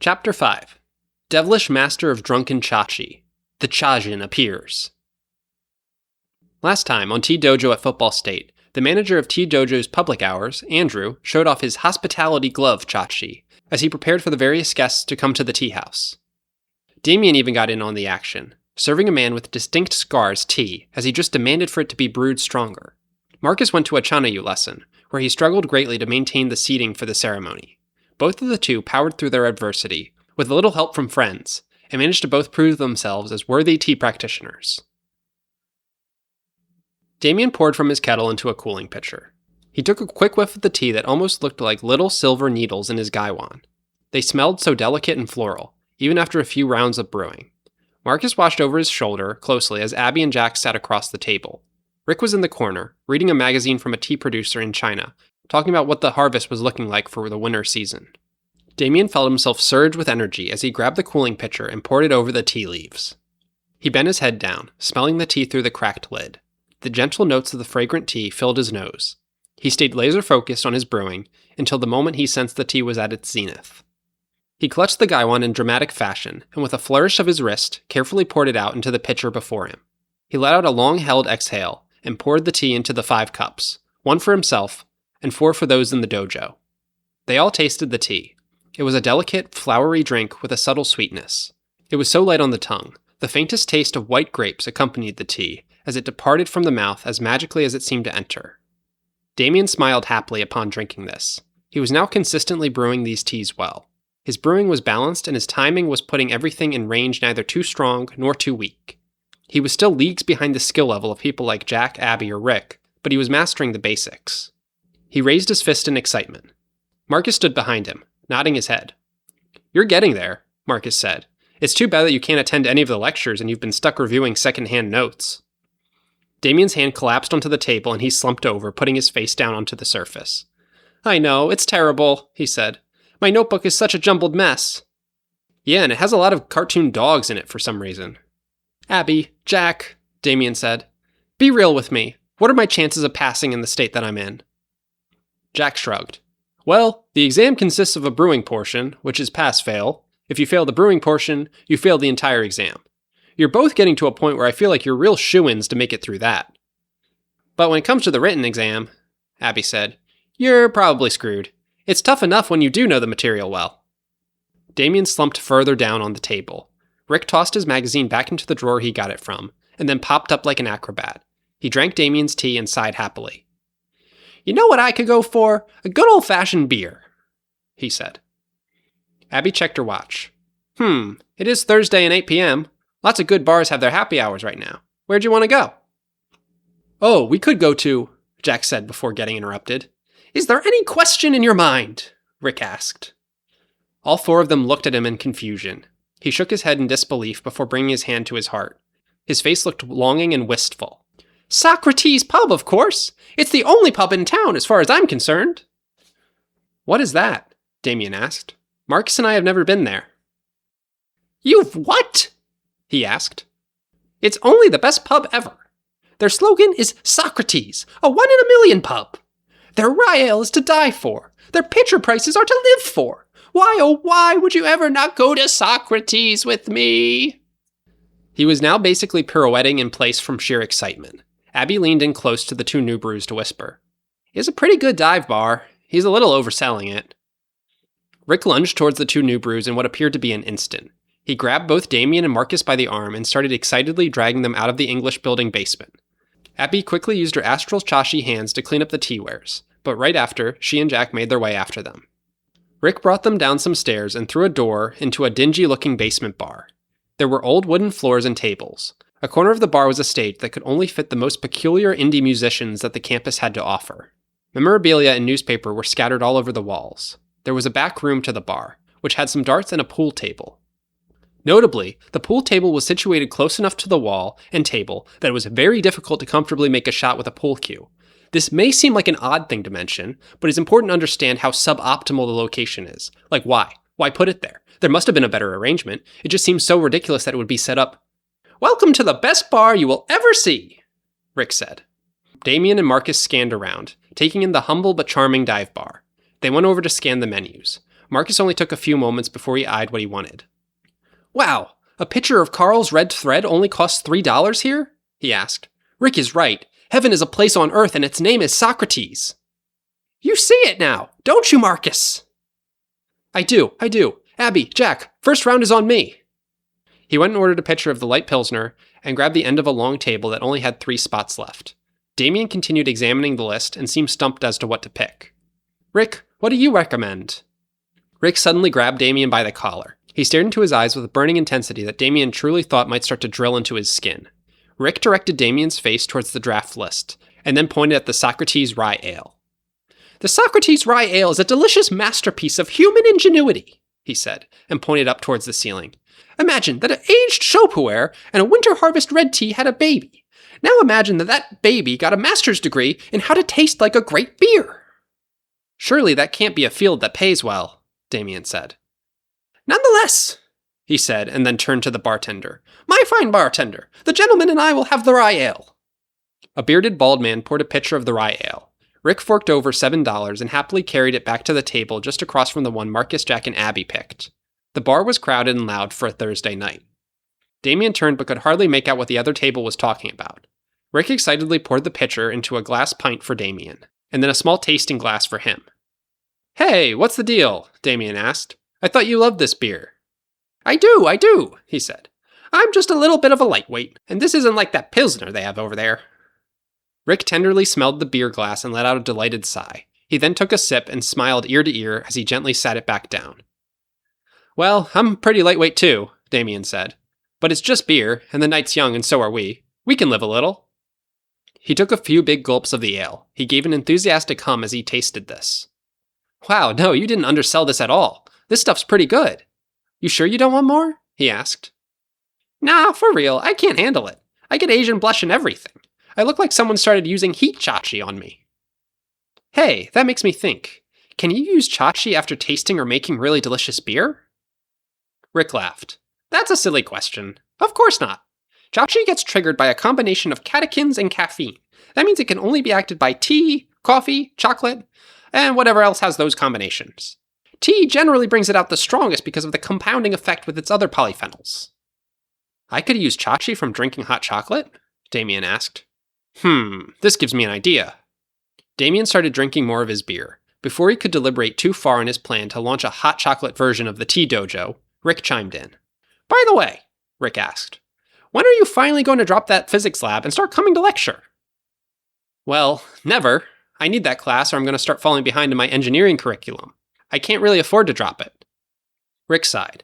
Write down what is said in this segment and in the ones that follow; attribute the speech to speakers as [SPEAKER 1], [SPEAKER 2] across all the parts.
[SPEAKER 1] Chapter 5. Devilish Master of Drunken Chachi. The Chajin appears. Last time, on Dojo at Football State, the manager of Dojo's public hours, Andrew, showed off his hospitality glove Chachi, as he prepared for the various guests to come to the tea house. Damien even got in on the action, serving a man with distinct scars tea, as he just demanded for it to be brewed stronger. Marcus went to a Chanayu lesson, where he struggled greatly to maintain the seating for the ceremony. Both of the two powered through their adversity, with a little help from friends, and managed to both prove themselves as worthy tea practitioners. Damien poured from his kettle into a cooling pitcher. He took a quick whiff of the tea that almost looked like little silver needles in his gaiwan. They smelled so delicate and floral, even after a few rounds of brewing. Marcus watched over his shoulder closely as Abby and Jack sat across the table. Rick was in the corner, reading a magazine from a tea producer in China, talking about what the harvest was looking like for the winter season. Damien felt himself surge with energy as he grabbed the cooling pitcher and poured it over the tea leaves. He bent his head down, smelling the tea through the cracked lid. The gentle notes of the fragrant tea filled his nose. He stayed laser-focused on his brewing until the moment he sensed the tea was at its zenith. He clutched the gaiwan in dramatic fashion, and with a flourish of his wrist, carefully poured it out into the pitcher before him. He let out a long-held exhale and poured the tea into the 5 cups, 1 for himself, and 4 for those in the dojo. They all tasted the tea. It was a delicate, flowery drink with a subtle sweetness. It was so light on the tongue. The faintest taste of white grapes accompanied the tea, as it departed from the mouth as magically as it seemed to enter. Damien smiled happily upon drinking this. He was now consistently brewing these teas well. His brewing was balanced, and his timing was putting everything in range neither too strong nor too weak. He was still leagues behind the skill level of people like Jack, Abby, or Rick, but he was mastering the basics. He raised his fist in excitement. Marcus stood behind him, nodding his head. "You're getting there," Marcus said. "It's too bad that you can't attend any of the lectures and you've been stuck reviewing second-hand notes." Damien's hand collapsed onto the table and he slumped over, putting his face down onto the surface. "I know, it's terrible," he said. "My notebook is such a jumbled mess." "Yeah, and it has a lot of cartoon dogs in it for some reason." "Abby, Jack," Damien said, "be real with me. What are my chances of passing in the state that I'm in?" Jack shrugged. "Well, the exam consists of a brewing portion, which is pass-fail. If you fail the brewing portion, you fail the entire exam. You're both getting to a point where I feel like you're real shoo-ins to make it through that. But when it comes to the written exam," Abby said, "you're probably screwed. It's tough enough when you do know the material well." Damien slumped further down on the table. Rick tossed his magazine back into the drawer he got it from, and then popped up like an acrobat. He drank Damien's tea and sighed happily. "You know what I could go for? A good old-fashioned beer," he said. Abby checked her watch. It is Thursday and 8 p.m. Lots of good bars have their happy hours right now. Where'd you want to go?" "Oh, we could go to," Jack said before getting interrupted. "Is there any question in your mind?" Rick asked. All 4 of them looked at him in confusion. He shook his head in disbelief before bringing his hand to his heart. His face looked longing and wistful. "Socrates Pub, of course! It's the only pub in town as far as I'm concerned." "What is that?" Damien asked. "Marcus and I have never been there." "You've what?" he asked. "It's only the best pub ever. Their slogan is Socrates, a 1 in a million pub. Their rye ale is to die for. Their pitcher prices are to live for. Why, oh why, would you ever not go to Socrates with me?" He was now basically pirouetting in place from sheer excitement. Abby leaned in close to the 2 new brews to whisper, "It's a pretty good dive bar. He's a little overselling it." Rick lunged towards the 2 new brews in what appeared to be an instant. He grabbed both Damien and Marcus by the arm and started excitedly dragging them out of the English building basement. Abby quickly used her astral chashi hands to clean up the teawares, but right after, she and Jack made their way after them. Rick brought them down some stairs and through a door into a dingy-looking basement bar. There were old wooden floors and tables. A corner of the bar was a stage that could only fit the most peculiar indie musicians that the campus had to offer. Memorabilia and newspaper were scattered all over the walls. There was a back room to the bar, which had some darts and a pool table. Notably, the pool table was situated close enough to the wall and table that it was very difficult to comfortably make a shot with a pool cue. This may seem like an odd thing to mention, but it's important to understand how suboptimal the location is. Like why? Why put it there? There must have been a better arrangement. It just seems so ridiculous that it would be set up. "Welcome to the best bar you will ever see," Rick said. Damien and Marcus scanned around, taking in the humble but charming dive bar. They went over to scan the menus. Marcus only took a few moments before he eyed what he wanted. Wow, a pitcher of Carl's Red Thread only costs $3 here? He asked. Rick is right. Heaven is a place on earth and its name is Socrates. You see it now, don't you, Marcus? I do. Abby, Jack, first round is on me. He went and ordered a pitcher of the light Pilsner and grabbed the end of a long table that only had 3 spots left. Damien continued examining the list and seemed stumped as to what to pick. Rick, what do you recommend? Rick suddenly grabbed Damien by the collar. He stared into his eyes with a burning intensity that Damien truly thought might start to drill into his skin. Rick directed Damien's face towards the draft list, and then pointed at the Socrates Rye Ale. The Socrates Rye Ale is a delicious masterpiece of human ingenuity, he said, and pointed up towards the ceiling. Imagine that an aged Chopuer and a winter harvest red tea had a baby. Now imagine that that baby got a master's degree in how to taste like a great beer. Surely that can't be a field that pays well, Damien said. Nonetheless, he said, and then turned to the bartender. My fine bartender, the gentleman and I will have the rye ale. A bearded bald man poured a pitcher of the rye ale. Rick forked over $7 and happily carried it back to the table just across from the one Marcus, Jack, and Abby picked. The bar was crowded and loud for a Thursday night. Damien turned but could hardly make out what the other table was talking about. Rick excitedly poured the pitcher into a glass pint for Damien, and then a small tasting glass for him. Hey, what's the deal? Damien asked. I thought you loved this beer. I do, he said. I'm just a little bit of a lightweight, and this isn't like that Pilsner they have over there. Rick tenderly smelled the beer glass and let out a delighted sigh. He then took a sip and smiled ear to ear as he gently sat it back down. Well, I'm pretty lightweight too, Damien said. But it's just beer, and the night's young and so are we. We can live a little. He took a few big gulps of the ale. He gave an enthusiastic hum as he tasted this. Wow, no, you didn't undersell this at all. This stuff's pretty good. You sure you don't want more? He asked. Nah, for real, I can't handle it. I get Asian blush and everything. I look like someone started using heat chachi on me. Hey, that makes me think. Can you use chachi after tasting or making really delicious beer? Rick laughed. That's a silly question. Of course not. Chachi gets triggered by a combination of catechins and caffeine. That means it can only be acted by tea, coffee, chocolate, and whatever else has those combinations. Tea generally brings it out the strongest because of the compounding effect with its other polyphenols. I could use chachi from drinking hot chocolate? Damien asked. This gives me an idea. Damien started drinking more of his beer. Before he could deliberate too far in his plan to launch a hot chocolate version of the tea dojo, Rick chimed in. By the way, Rick asked, when are you finally going to drop that physics lab and start coming to lecture? Well, never. I need that class or I'm going to start falling behind in my engineering curriculum. I can't really afford to drop it. Rick sighed.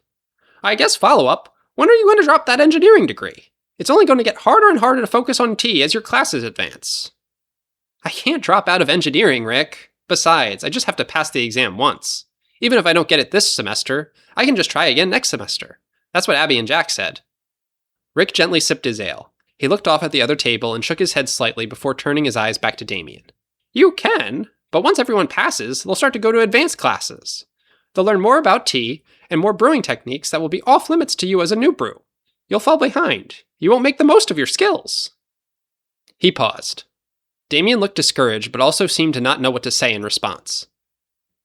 [SPEAKER 1] I guess follow-up, when are you going to drop that engineering degree? It's only going to get harder and harder to focus on tea as your classes advance. I can't drop out of engineering, Rick. Besides, I just have to pass the exam once. Even if I don't get it this semester, I can just try again next semester. That's what Abby and Jack said. Rick gently sipped his ale. He looked off at the other table and shook his head slightly before turning his eyes back to Damien. You can, but once everyone passes, they'll start to go to advanced classes. They'll learn more about tea and more brewing techniques that will be off limits to you as a new brew. You'll fall behind. You won't make the most of your skills. He paused. Damien looked discouraged, but also seemed to not know what to say in response.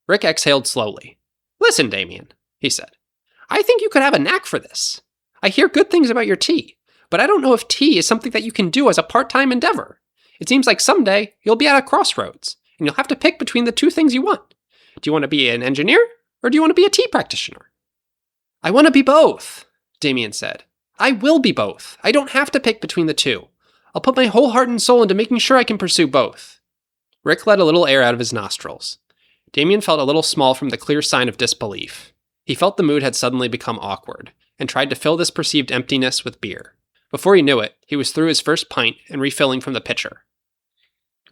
[SPEAKER 1] Rick exhaled slowly. Listen, Damien, he said. I think you could have a knack for this. I hear good things about your tea, but I don't know if tea is something that you can do as a part-time endeavor. It seems like someday you'll be at a crossroads, and you'll have to pick between the two things you want. Do you want to be an engineer, or do you want to be a tea practitioner? I want to be both, Damien said. I will be both. I don't have to pick between the two. I'll put my whole heart and soul into making sure I can pursue both. Rick let a little air out of his nostrils. Damien felt a little small from the clear sign of disbelief. He felt the mood had suddenly become awkward, and tried to fill this perceived emptiness with beer. Before he knew it, he was through his first pint and refilling from the pitcher.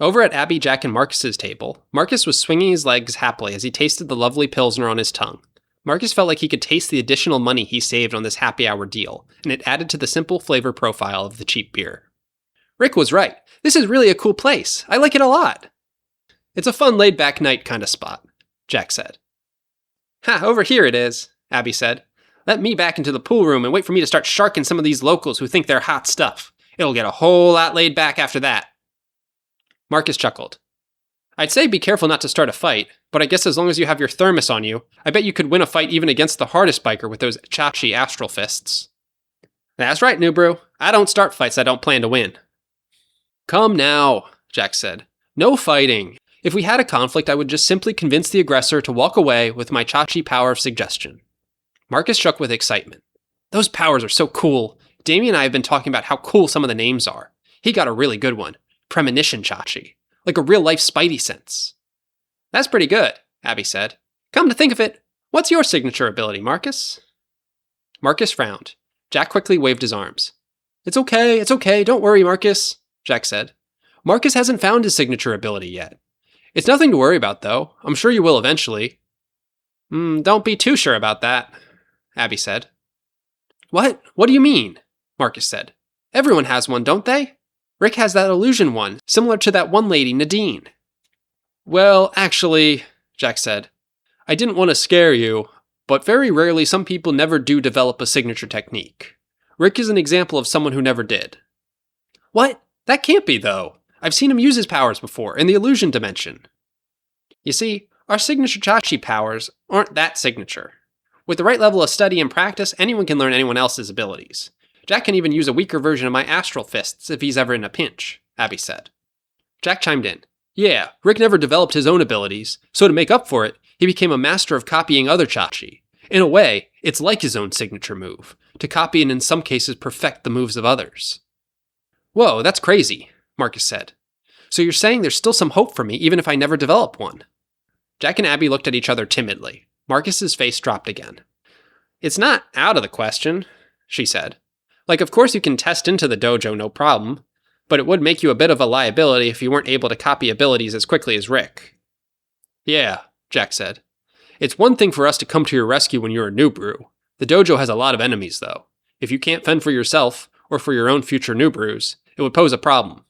[SPEAKER 1] Over at Abby, Jack, and Marcus's table, Marcus was swinging his legs happily as he tasted the lovely Pilsner on his tongue. Marcus felt like he could taste the additional money he saved on this happy hour deal, and it added to the simple flavor profile of the cheap beer. Rick was right. This is really a cool place. I like it a lot. It's a fun laid-back night kind of spot, Jack said. Ha, over here it is, Abby said. Let me back into the pool room and wait for me to start sharking some of these locals who think they're hot stuff. It'll get a whole lot laid back after that. Marcus chuckled. I'd say be careful not to start a fight, But I guess as long as you have your thermos on you, I bet you could win a fight even against the hardest biker with those Chachi astral fists. That's right, New Brew. I don't start fights I don't plan to win. Come now, Jack said. No fighting. If we had a conflict, I would just simply convince the aggressor to walk away with my Chachi power of suggestion. Marcus shook with excitement. Those powers are so cool. Damien and I have been talking about how cool some of the names are. He got a really good one. Premonition Chachi. Like a real-life Spidey sense. That's pretty good, Abby said. Come to think of it, what's your signature ability, Marcus? Marcus frowned. Jack quickly waved his arms. It's okay, don't worry, Marcus, Jack said. Marcus hasn't found his signature ability yet. It's nothing to worry about, though. I'm sure you will eventually. Don't be too sure about that, Abby said. What? What do you mean? Marcus said. Everyone has one, don't they? Rick has that illusion one, similar to that one lady, Nadine. Well, actually, Jack said, I didn't want to scare you, but very rarely some people never do develop a signature technique. Rick is an example of someone who never did. What? That can't be, though. I've seen him use his powers before, in the illusion dimension. You see, our signature Chachi powers aren't that signature. With the right level of study and practice, anyone can learn anyone else's abilities. Jack can even use a weaker version of my astral fists if he's ever in a pinch, Abby said. Jack chimed in. Yeah, Rick never developed his own abilities, so to make up for it, he became a master of copying other Chachi. In a way, it's like his own signature move, to copy and in some cases perfect the moves of others. Whoa, that's crazy, Marcus said. So you're saying there's still some hope for me even if I never develop one? Jack and Abby looked at each other timidly. Marcus's face dropped again. It's not out of the question, she said. Like, of course you can test into the dojo, no problem, but it would make you a bit of a liability if you weren't able to copy abilities as quickly as Rick. Yeah, Jack said. It's one thing for us to come to your rescue when you're a new brew. The dojo has a lot of enemies, though. If you can't fend for yourself, or for your own future new brews, it would pose a problem.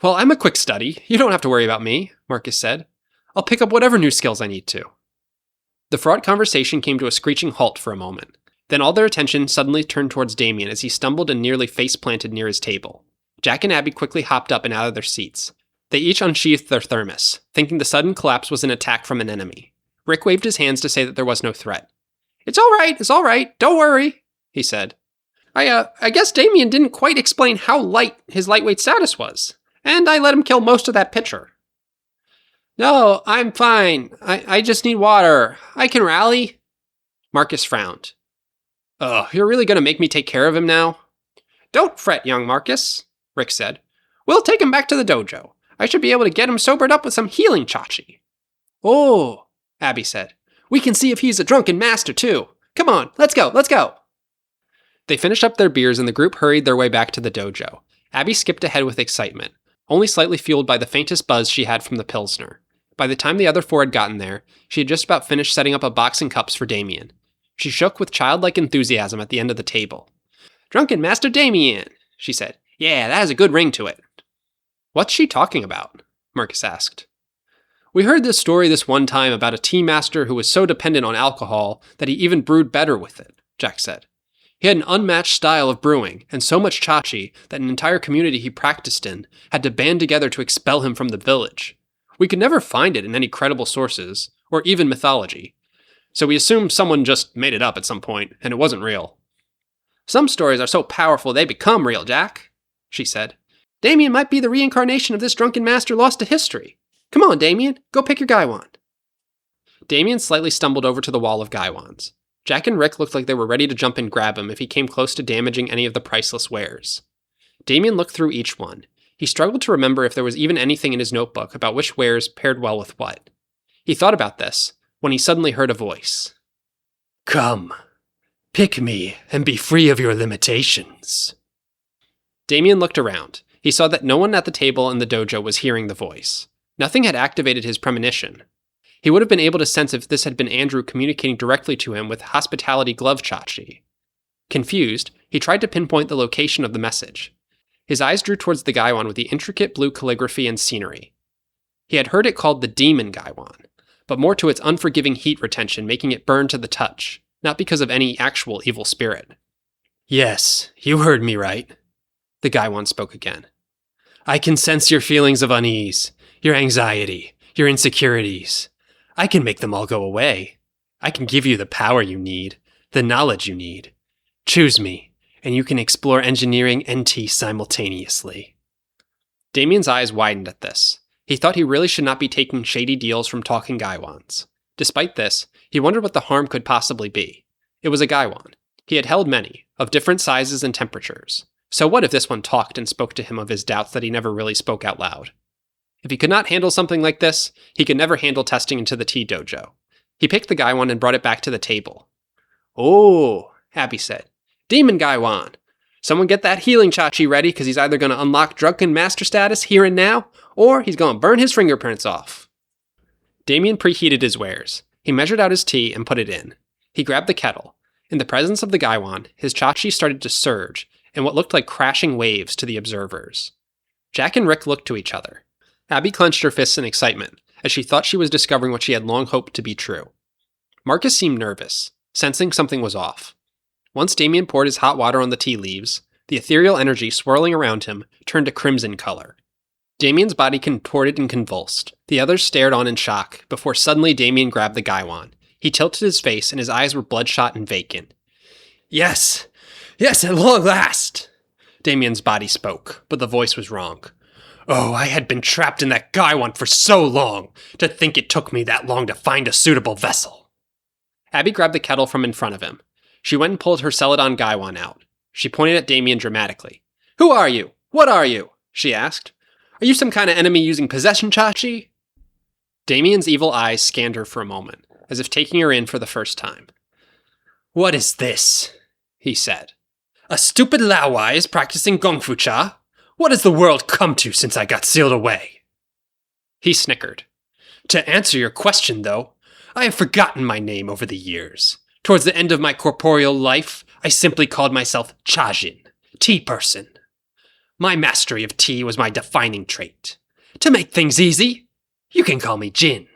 [SPEAKER 1] Well, I'm a quick study. You don't have to worry about me, Marcus said. I'll pick up whatever new skills I need to. The fraught conversation came to a screeching halt for a moment. Then all their attention suddenly turned towards Damien as he stumbled and nearly face-planted near his table. Jack and Abby quickly hopped up and out of their seats. They each unsheathed their thermos, thinking the sudden collapse was an attack from an enemy. Rick waved his hands to say that there was no threat. It's all right, don't worry, he said. I guess Damien didn't quite explain how light his lightweight status was, and I let him kill most of that pitcher. No, I'm fine. I just need water. I can rally. Marcus frowned. Oh, you're really going to make me take care of him now? Don't fret, young Marcus, Rick said. We'll take him back to the dojo. I should be able to get him sobered up with some healing Chachi. Oh, Abby said. We can see if he's a drunken master, too. Come on, let's go. They finished up their beers and the group hurried their way back to the dojo. Abby skipped ahead with excitement, only slightly fueled by the faintest buzz she had from the Pilsner. By the time the other four had gotten there, she had just about finished setting up a box and cups for Damien. She shook with childlike enthusiasm at the end of the table. Drunken Master Damien, she said. Yeah, that has a good ring to it. What's she talking about? Marcus asked. We heard this story this one time about a tea master who was so dependent on alcohol that he even brewed better with it, Jack said. He had an unmatched style of brewing, and so much Chachi that an entire community he practiced in had to band together to expel him from the village. We could never find it in any credible sources, or even mythology, so we assumed someone just made it up at some point, and it wasn't real. Some stories are so powerful they become real, Jack, she said. Damien might be the reincarnation of this drunken master lost to history. Come on, Damien, go pick your gaiwan. Damien slightly stumbled over to the wall of gaiwans. Jack and Rick looked like they were ready to jump and grab him if he came close to damaging any of the priceless wares. Damien looked through each one. He struggled to remember if there was even anything in his notebook about which wares paired well with what. He thought about this when he suddenly heard a voice. Come, pick me and be free of your limitations. Damien looked around. He saw that no one at the table in the dojo was hearing the voice. Nothing had activated his premonition. He would have been able to sense if this had been Andrew communicating directly to him with hospitality glove Chachi. Confused, he tried to pinpoint the location of the message. His eyes drew towards the gaiwan with the intricate blue calligraphy and scenery. He had heard it called the demon gaiwan, but more to its unforgiving heat retention making it burn to the touch, not because of any actual evil spirit. Yes, you heard me right, the gaiwan spoke again. I can sense your feelings of unease, your anxiety, your insecurities. I can make them all go away. I can give you the power you need, the knowledge you need. Choose me, and you can explore engineering and tea simultaneously. Damien's eyes widened at this. He thought he really should not be taking shady deals from talking gaiwans. Despite this, he wondered what the harm could possibly be. It was a gaiwan. He had held many, of different sizes and temperatures. So what if this one talked and spoke to him of his doubts that he never really spoke out loud? If he could not handle something like this, he could never handle testing into the tea dojo. He picked the gaiwan and brought it back to the table. "Oh," Abby said. "Demon gaiwan. Someone get that healing chachi ready, because he's either going to unlock Drunken master status here and now, or he's going to burn his fingerprints off." Damien preheated his wares. He measured out his tea and put it in. He grabbed the kettle. In the presence of the gaiwan, his chachi started to surge in what looked like crashing waves to the observers. Jack and Rick looked to each other. Abby clenched her fists in excitement, as she thought she was discovering what she had long hoped to be true. Marcus seemed nervous, sensing something was off. Once Damien poured his hot water on the tea leaves, the ethereal energy swirling around him turned a crimson color. Damien's body contorted and convulsed. The others stared on in shock, before suddenly Damien grabbed the gaiwan. He tilted his face, and his eyes were bloodshot and vacant. Yes, at long last! Damien's body spoke, but the voice was wrong. Oh, I had been trapped in that gaiwan for so long! To think it took me that long to find a suitable vessel! Abby grabbed the kettle from in front of him. She went and pulled her Celadon gaiwan out. She pointed at Damien dramatically. "Who are you? What are you?" she asked. "Are you some kind of enemy using possession chachi?" Damien's evil eyes scanned her for a moment, as if taking her in for the first time. "What is this?" he said. "A stupid Laowai is practicing Gong Fu Cha? What has the world come to since I got sealed away?" He snickered. "To answer your question, though, I have forgotten my name over the years. Towards the end of my corporeal life, I simply called myself Chajin, tea person. My mastery of tea was my defining trait. To make things easy, you can call me Jin."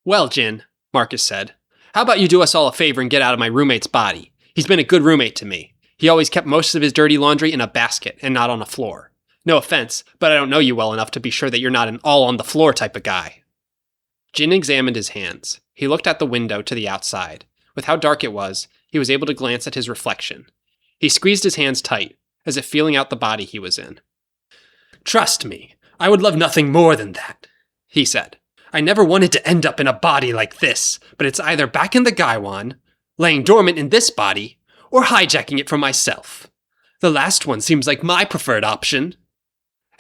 [SPEAKER 1] "Well, Jin," Marcus said, "how about you do us all a favor and get out of my roommate's body? He's been a good roommate to me. He always kept most of his dirty laundry in a basket and not on a floor. No offense, but I don't know you well enough to be sure that you're not an all-on-the-floor type of guy." Jin examined his hands. He looked out the window to the outside. With how dark it was, he was able to glance at his reflection. He squeezed his hands tight, as if feeling out the body he was in. "Trust me, I would love nothing more than that," he said. "I never wanted to end up in a body like this, but it's either back in the gaiwan, laying dormant in this body, or hijacking it for myself. The last one seems like my preferred option."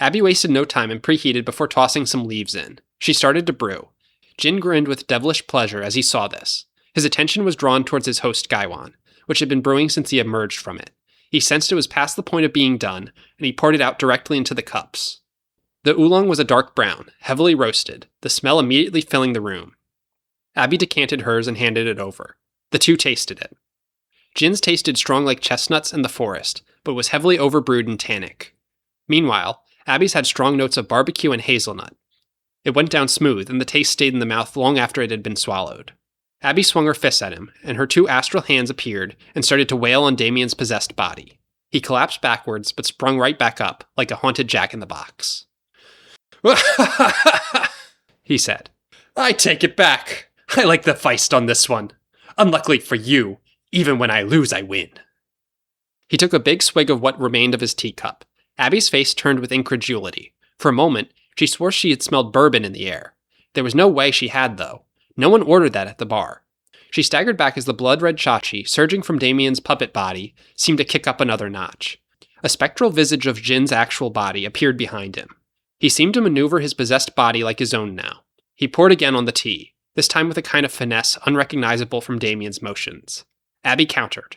[SPEAKER 1] Abby wasted no time and preheated before tossing some leaves in. She started to brew. Jin grinned with devilish pleasure as he saw this. His attention was drawn towards his host gaiwan, which had been brewing since he emerged from it. He sensed it was past the point of being done, and he poured it out directly into the cups. The oolong was a dark brown, heavily roasted, the smell immediately filling the room. Abby decanted hers and handed it over. The two tasted it. Jin's tasted strong like chestnuts and the forest, but was heavily overbrewed and tannic. Meanwhile, Abby's had strong notes of barbecue and hazelnut. It went down smooth, and the taste stayed in the mouth long after it had been swallowed. Abby swung her fists at him, and her two astral hands appeared and started to wail on Damien's possessed body. He collapsed backwards, but sprung right back up, like a haunted jack-in-the-box. He said. "I take it back. I like the feist on this one. Unluckily for you, even when I lose, I win." He took a big swig of what remained of his teacup. Abby's face turned with incredulity. For a moment, she swore she had smelled bourbon in the air. There was no way she had, though. No one ordered that at the bar. She staggered back as the blood-red chachi, surging from Damien's puppet body, seemed to kick up another notch. A spectral visage of Jin's actual body appeared behind him. He seemed to maneuver his possessed body like his own now. He poured again on the tea, this time with a kind of finesse unrecognizable from Damien's motions. Abby countered.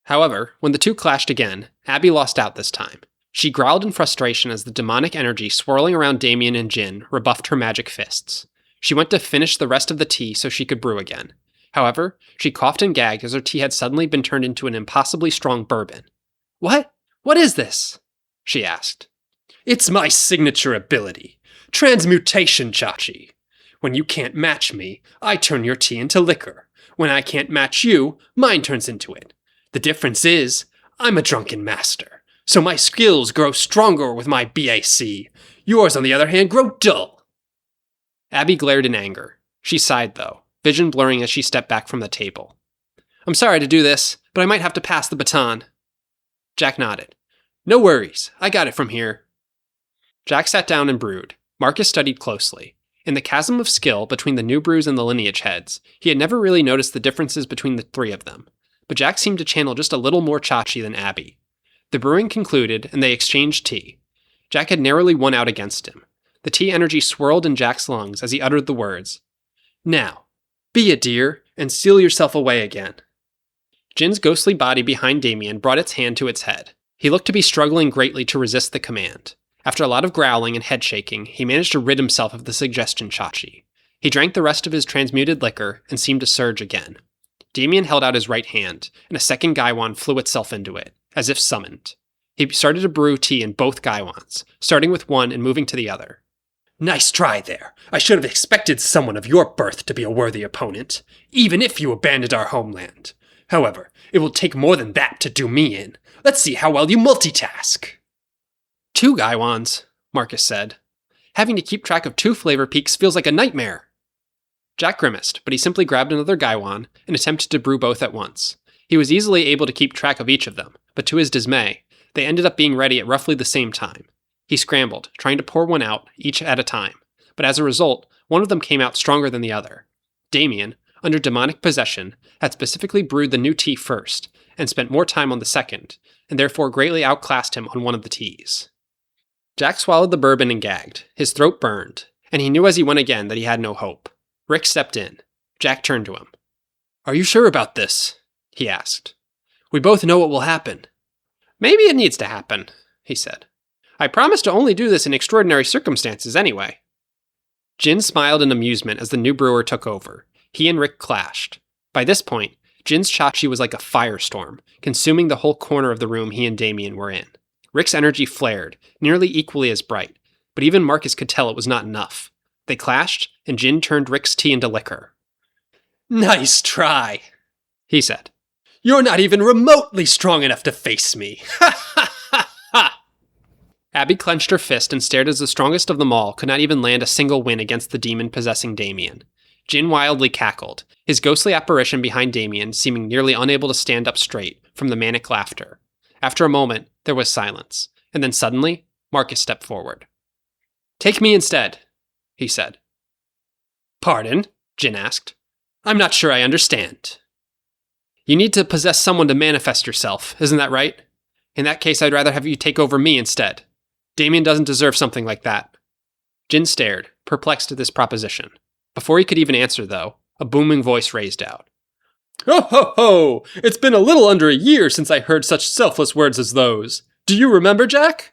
[SPEAKER 1] However, when the two clashed again, Abby lost out this time. She growled in frustration as the demonic energy swirling around Damien and Jin rebuffed her magic fists. She went to finish the rest of the tea so she could brew again. However, she coughed and gagged as her tea had suddenly been turned into an impossibly strong bourbon. "What? What is this?" she asked. "It's my signature ability, transmutation chachi. When you can't match me, I turn your tea into liquor. When I can't match you, mine turns into it. The difference is, I'm a drunken master, so my skills grow stronger with my BAC. Yours, on the other hand, grow dull." Abby glared in anger. She sighed, though, vision blurring as she stepped back from the table. I'm sorry to do this, but I might have to pass the baton. Jack nodded. No worries, I got it from here. Jack sat down and brewed. Marcus studied closely. In the chasm of skill between the new brews and the lineage heads, he had never really noticed the differences between the three of them, but Jack seemed to channel just a little more Chachi than Abby. The brewing concluded, and they exchanged tea. Jack had narrowly won out against him. The tea energy swirled in Jack's lungs as he uttered the words, Now, be a dear, and seal yourself away again. Jin's ghostly body behind Damien brought its hand to its head. He looked to be struggling greatly to resist the command. After a lot of growling and head shaking, he managed to rid himself of the suggestion Chachi. He drank the rest of his transmuted liquor and seemed to surge again. Damien held out his right hand, and a second gaiwan flew itself into it, as if summoned. He started to brew tea in both gaiwans, starting with one and moving to the other. Nice try there. I should have expected someone of your birth to be a worthy opponent, even if you abandoned our homeland. However, it will take more than that to do me in. Let's see how well you multitask. 2 gaiwans, Marcus said. Having to keep track of 2 flavor peaks feels like a nightmare. Jack grimaced, but he simply grabbed another gaiwan and attempted to brew both at once. He was easily able to keep track of each of them, but to his dismay, they ended up being ready at roughly the same time. He scrambled, trying to pour one out, each at a time, but as a result, one of them came out stronger than the other. Damien, under demonic possession, had specifically brewed the new tea first, and spent more time on the second, and therefore greatly outclassed him on one of the teas. Jack swallowed the bourbon and gagged. His throat burned, and he knew as he went again that he had no hope. Rick stepped in. Jack turned to him. Are you sure about this? He asked. We both know what will happen. Maybe it needs to happen, he said. I promise to only do this in extraordinary circumstances anyway. Jin smiled in amusement as the new brewer took over. He and Rick clashed. By this point, Jin's Chachi was like a firestorm, consuming the whole corner of the room he and Damien were in. Rick's energy flared, nearly equally as bright, but even Marcus could tell it was not enough. They clashed, and Jin turned Rick's tea into liquor. Nice try, he said. You're not even remotely strong enough to face me. Ha ha ha ha! Abby clenched her fist and stared as the strongest of them all could not even land a single win against the demon possessing Damien. Jin wildly cackled, his ghostly apparition behind Damien seeming nearly unable to stand up straight from the manic laughter. After a moment, there was silence, and then suddenly, Marcus stepped forward. Take me instead, he said. Pardon? Jin asked. I'm not sure I understand. You need to possess someone to manifest yourself, isn't that right? In that case, I'd rather have you take over me instead. Damien doesn't deserve something like that. Jin stared, perplexed at this proposition. Before he could even answer, though, a booming voice raised out. Ho ho ho! It's been a little under a year since I heard such selfless words as those. Do you remember, Jack?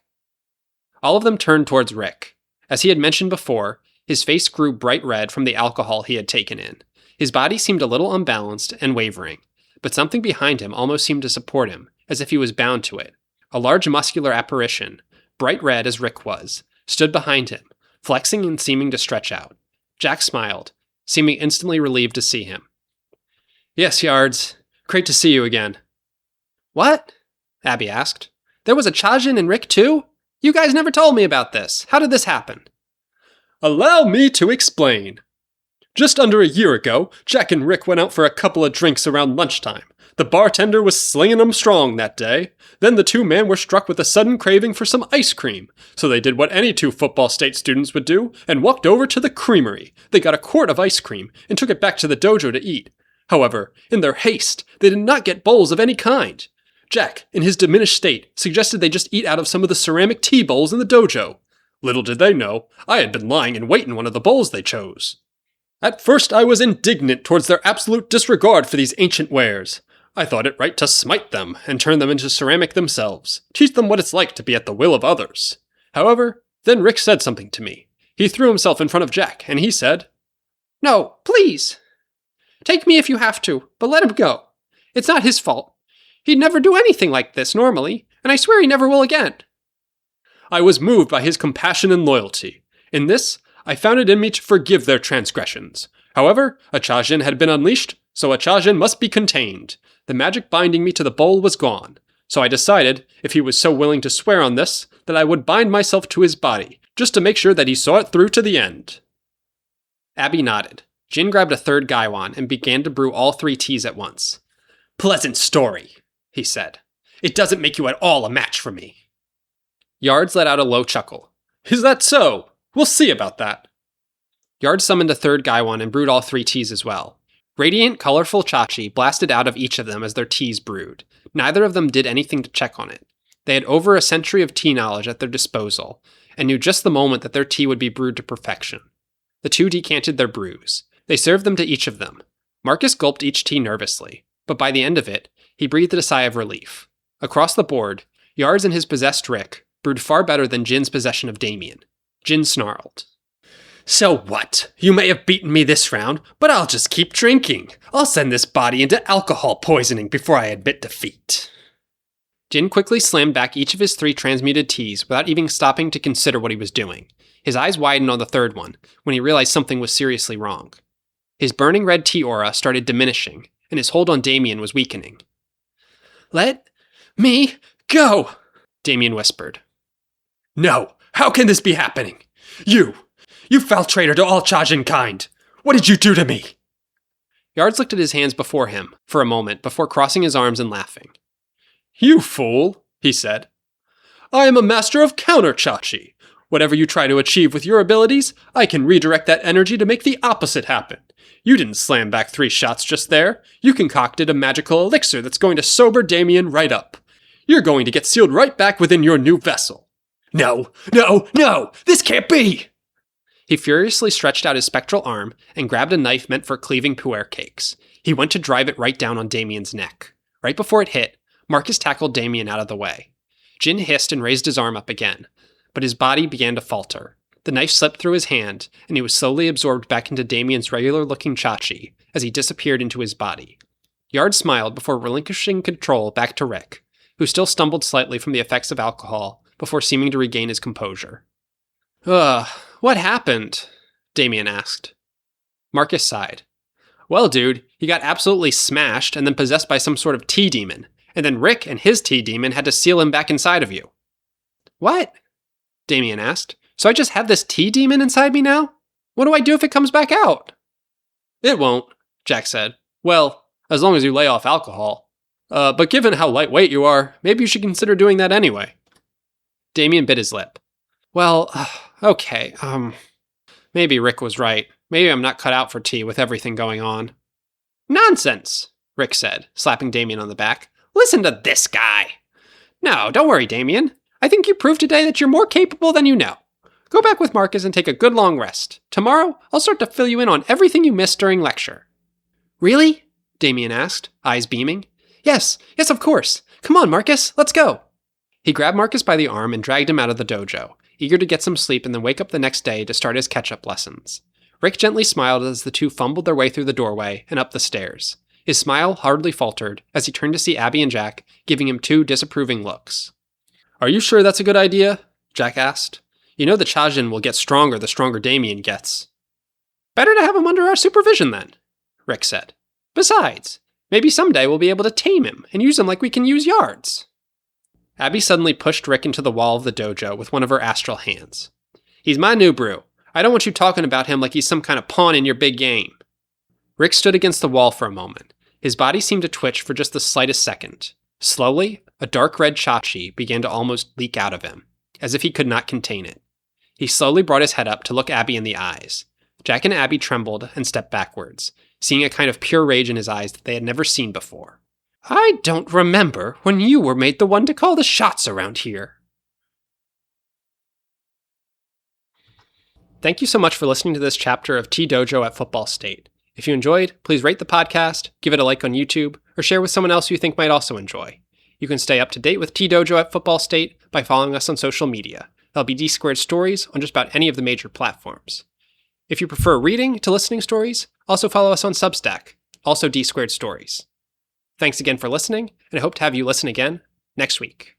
[SPEAKER 1] All of them turned towards Rick. As he had mentioned before, his face grew bright red from the alcohol he had taken in. His body seemed a little unbalanced and wavering, but something behind him almost seemed to support him, as if he was bound to it. A large muscular apparition, bright red as Rick was, stood behind him, flexing and seeming to stretch out. Jack smiled, seeming instantly relieved to see him. Yes, Yards. Great to see you again. What? Abby asked. There was a Chajin and Rick too? You guys never told me about this. How did this happen? Allow me to explain. Just under a year ago, Jack and Rick went out for a couple of drinks around lunchtime. The bartender was slinging 'em strong that day. Then the two men were struck with a sudden craving for some ice cream. So they did what any two football state students would do and walked over to the creamery. They got a quart of ice cream and took it back to the dojo to eat. However, in their haste, they did not get bowls of any kind. Jack, in his diminished state, suggested they just eat out of some of the ceramic tea bowls in the dojo. Little did they know, I had been lying in wait in one of the bowls they chose. At first I was indignant towards their absolute disregard for these ancient wares. I thought it right to smite them and turn them into ceramic themselves, teach them what it's like to be at the will of others. However, then Rick said something to me. He threw himself in front of Jack, and he said, No, please. Take me if you have to, but let him go. It's not his fault. He'd never do anything like this normally, and I swear he never will again. I was moved by his compassion and loyalty. In this, I found it in me to forgive their transgressions. However, a Chajin had been unleashed, so a Chajin must be contained. The magic binding me to the bowl was gone, so I decided, if he was so willing to swear on this, that I would bind myself to his body, just to make sure that he saw it through to the end. Abby nodded. Jin grabbed a third gaiwan and began to brew all 3 teas at once. "Pleasant story," he said. "It doesn't make you at all a match for me." Yards let out a low chuckle. "Is that so? We'll see about that." Yards summoned a third gaiwan and brewed all 3 teas as well. Radiant, colorful chachi blasted out of each of them as their teas brewed. Neither of them did anything to check on it. They had over a century of tea knowledge at their disposal, and knew just the moment that their tea would be brewed to perfection. The 2 decanted their brews. They served them to each of them. Marcus gulped each tea nervously, but by the end of it, he breathed a sigh of relief. Across the board, Yards and his possessed Rick brewed far better than Jin's possession of Damien. Jin snarled. "So what? You may have beaten me this round, but I'll just keep drinking. I'll send this body into alcohol poisoning before I admit defeat." Jin quickly slammed back each of his 3 transmuted teas without even stopping to consider what he was doing. His eyes widened on the third one, when he realized something was seriously wrong. His burning red tea aura started diminishing, and his hold on Damien was weakening. "Let me go," Damien whispered. "No, how can this be happening? You foul traitor to all Chajin kind! What did you do to me?" Yards looked at his hands before him for a moment before crossing his arms and laughing. "You fool," he said. "I am a master of counter-chachi. Whatever you try to achieve with your abilities, I can redirect that energy to make the opposite happen. You didn't slam back 3 shots just there. You concocted a magical elixir that's going to sober Damien right up. You're going to get sealed right back within your new vessel. No, this can't be!" He furiously stretched out his spectral arm and grabbed a knife meant for cleaving pu'er cakes. He went to drive it right down on Damien's neck. Right before it hit, Marcus tackled Damien out of the way. Jin hissed and raised his arm up again, but his body began to falter. The knife slipped through his hand, and he was slowly absorbed back into Damien's regular-looking chachi as he disappeared into his body. Yard smiled before relinquishing control back to Rick, who still stumbled slightly from the effects of alcohol before seeming to regain his composure. What happened?" Damien asked. Marcus sighed. "Well, dude, he got absolutely smashed and then possessed by some sort of tea demon, and then Rick and his tea demon had to seal him back inside of you." "What?" Damien asked. "So I just have this tea demon inside me now? What do I do if it comes back out?" "It won't," Jack said. "Well, as long as you lay off alcohol. But given how lightweight you are, maybe you should consider doing that anyway." Damien bit his lip. "Well, okay, maybe Rick was right. Maybe I'm not cut out for tea with everything going on." "Nonsense," Rick said, slapping Damien on the back. "Listen to this guy." "No, don't worry, Damien. I think you proved today that you're more capable than you know. Go back with Marcus and take a good long rest. Tomorrow, I'll start to fill you in on everything you missed during lecture." "Really?" Damien asked, eyes beaming. Yes, of course. Come on, Marcus, let's go." He grabbed Marcus by the arm and dragged him out of the dojo, eager to get some sleep and then wake up the next day to start his catch-up lessons. Rick gently smiled as the 2 fumbled their way through the doorway and up the stairs. His smile hardly faltered as he turned to see Abby and Jack, giving him 2 disapproving looks. "Are you sure that's a good idea?" Jack asked. "You know the Chajin will get stronger the stronger Damien gets." "Better to have him under our supervision then," Rick said. "Besides, maybe someday we'll be able to tame him and use him like we can use Yards." Abby suddenly pushed Rick into the wall of the dojo with one of her astral hands. "He's my new brew. I don't want you talking about him like he's some kind of pawn in your big game." Rick stood against the wall for a moment. His body seemed to twitch for just the slightest second. Slowly, a dark red chachi began to almost leak out of him, as if he could not contain it. He slowly brought his head up to look Abby in the eyes. Jack and Abby trembled and stepped backwards, seeing a kind of pure rage in his eyes that they had never seen before. "I don't remember when you were made the one to call the shots around here." Thank you so much for listening to this chapter of T-Dojo at Football State. If you enjoyed, please rate the podcast, give it a like on YouTube, or share with someone else you think might also enjoy. You can stay up to date with T-Dojo at Football State by following us on social media. There'll be D-Squared stories on just about any of the major platforms. If you prefer reading to listening stories, also follow us on Substack, also D-Squared Stories. Thanks again for listening, and I hope to have you listen again next week.